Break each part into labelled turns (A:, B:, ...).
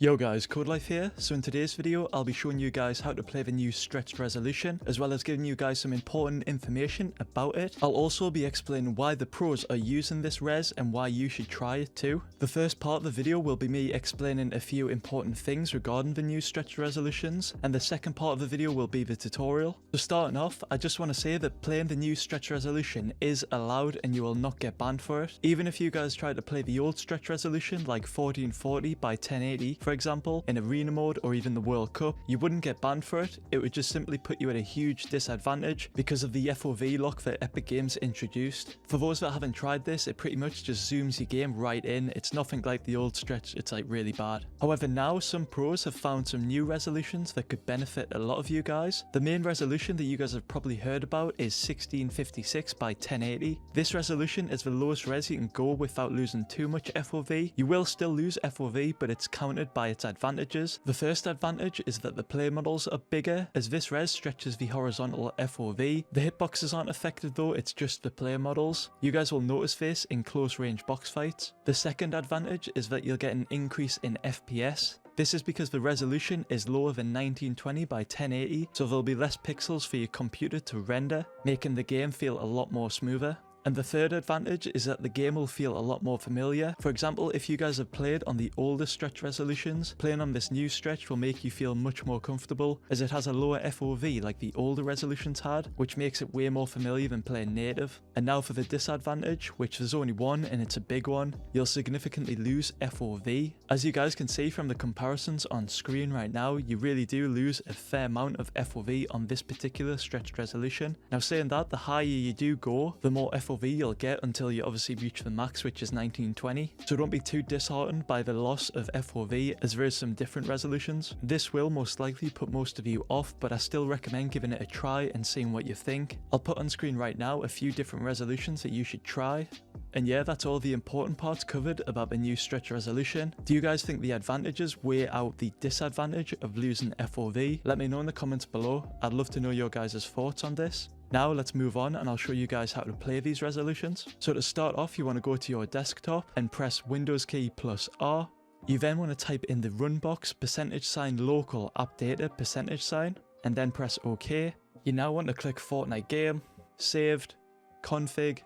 A: Yo guys, Codelife here. So in today's video, I'll be showing you guys how to play the new stretched resolution, as well as giving you guys some important information about it. I'll also be explaining why the pros are using this res and why you should try it too. The first part of the video will be me explaining a few important things regarding the new stretched resolutions, and the second part of the video will be the tutorial. So starting off, I just want to say that playing the new stretched resolution is allowed and you will not get banned for it. Even if you guys try to play the old stretched resolution like 1440 by 1080, for example, in arena mode or even the World Cup, you wouldn't get banned for it. It would just simply put you at a huge disadvantage because of the FOV lock that Epic Games introduced. For those that haven't tried this, it pretty much just zooms your game right in. It's nothing like the old stretch, it's like really bad. However, now some pros have found some new resolutions that could benefit a lot of you guys. The main resolution that you guys have probably heard about is 1656 by 1080. This resolution is the lowest res you can go without losing too much FOV. You will still lose FOV, but it's countered by its advantages. The first advantage is that the play models are bigger, as this res stretches the horizontal FOV. The hitboxes aren't affected though, it's just the play models. You guys will notice this in close range box fights. The second advantage is that you'll get an increase in FPS. This is because the resolution is lower than 1920 by 1080, so there'll be less pixels for your computer to render, making the game feel a lot more smoother. And the third advantage is that the game will feel a lot more familiar. For example, if you guys have played on the older stretch resolutions, playing on this new stretch will make you feel much more comfortable, as it has a lower FOV like the older resolutions had, which makes it way more familiar than playing native. And now for the disadvantage, which there's only one and it's a big one, you'll significantly lose FOV. As you guys can see from the comparisons on screen right now, you really do lose a fair amount of FOV on this particular stretched resolution. Now saying that, the higher you do go, the more FOV you'll get until you obviously reach the max, which is 1920. So don't be too disheartened by the loss of FOV, as there is some different resolutions. This will most likely put most of you off, but I still recommend giving it a try and seeing what you think. I'll put on screen right now a few different resolutions that you should try. And yeah, that's all the important parts covered about the new stretch resolution. Do you guys think the advantages weigh out the disadvantage of losing FOV? Let me know in the comments below. I'd love to know your guys' thoughts on this. Now let's move on and I'll show you guys how to play these resolutions. So to start off, you want to go to your desktop and press Windows key plus R. You then want to type in the run box % local app data %, and then press OK. You now want to click Fortnite game, saved, config,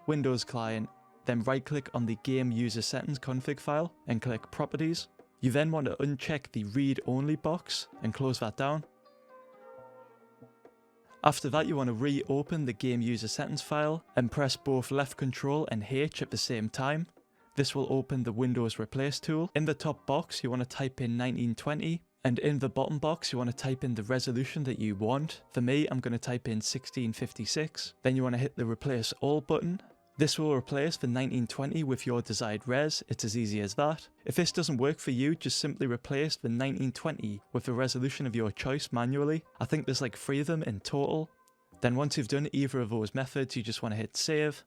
A: Windows client, then right click on the game user settings config file and click properties. You then want to uncheck the read only box and close that down. After that, you want to reopen the game user settings file and press both left control and H at the same time. This will open the Windows replace tool. In the top box, you want to type in 1920. And in the bottom box, you want to type in the resolution that you want. For me, I'm going to type in 1656. Then you want to hit the replace all button. This will replace the 1920 with your desired res. It's as easy as that. If this doesn't work for you, just simply replace the 1920 with the resolution of your choice manually. I think there's like 3 of them in total. Then once you've done either of those methods, you just want to hit save.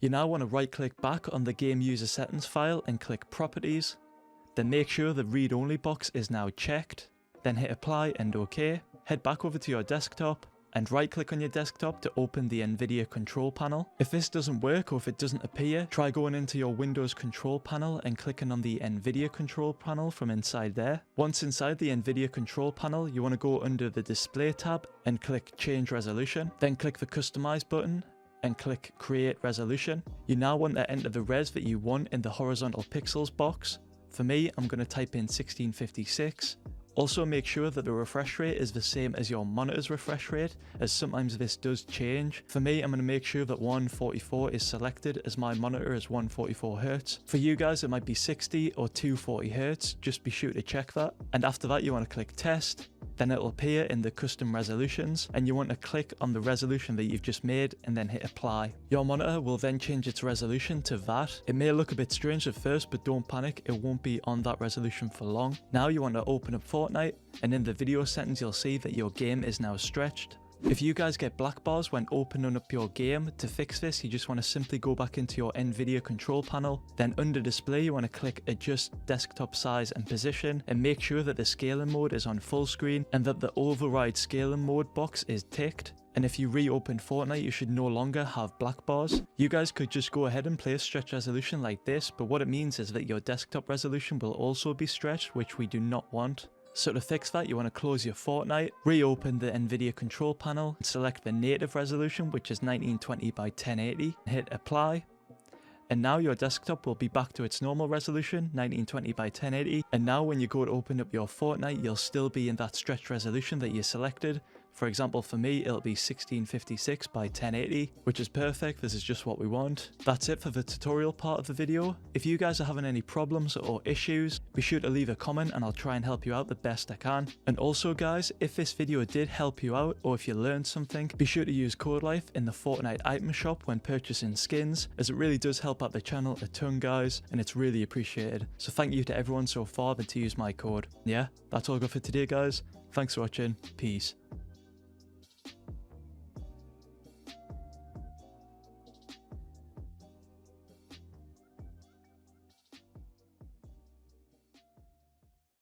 A: You now want to right click back on the game user settings file and click properties. Then make sure the read only box is now checked. Then hit apply and OK. Head back over to your desktop and right click on your desktop to open the NVIDIA control panel. If this doesn't work or if it doesn't appear, try going into your Windows control panel and clicking on the NVIDIA control panel from inside there. Once inside the NVIDIA control panel, you want to go under the display tab and click change resolution. Then click the customize button and click create resolution. You now want to enter the res that you want in the horizontal pixels box. For me, I'm going to type in 1656. Also make sure that the refresh rate is the same as your monitor's refresh rate, as sometimes this does change. For me, I'm going to make sure that 144 is selected, as my monitor is 144Hz. For you guys, it might be 60 or 240Hz, just be sure to check that. And after that, you want to click test. Then it'll appear in the custom resolutions, and you want to click on the resolution that you've just made and then hit apply. Your monitor will then change its resolution to that. It may look a bit strange at first, but don't panic, it won't be on that resolution for long. Now you want to open up Fortnite, and in the video settings you'll see that your game is now stretched. If you guys get black bars when opening up your game, to fix this you just want to simply go back into your NVIDIA control panel, then under display you want to click adjust desktop size and position, and make sure that the scaling mode is on full screen and that the override scaling mode box is ticked. And if you reopen Fortnite, you should no longer have black bars. You guys could just go ahead and play a stretch resolution like this, but what it means is that your desktop resolution will also be stretched, which we do not want. So to fix that, you want to close your Fortnite, reopen the NVIDIA control panel, select the native resolution, which is 1920 by 1080, hit apply. And now your desktop will be back to its normal resolution, 1920 by 1080. And now when you go to open up your Fortnite, you'll still be in that stretched resolution that you selected. For example, for me, it'll be 1656 by 1080, which is perfect. This is just what we want. That's it for the tutorial part of the video. If you guys are having any problems or issues, be sure to leave a comment and I'll try and help you out the best I can. And also guys, if this video did help you out or if you learned something, be sure to use Codelife in the Fortnite item shop when purchasing skins, as it really does help out the channel a ton guys, and it's really appreciated. So thank you to everyone so far that used my code. Yeah, that's all good for today guys. Thanks for watching. Peace.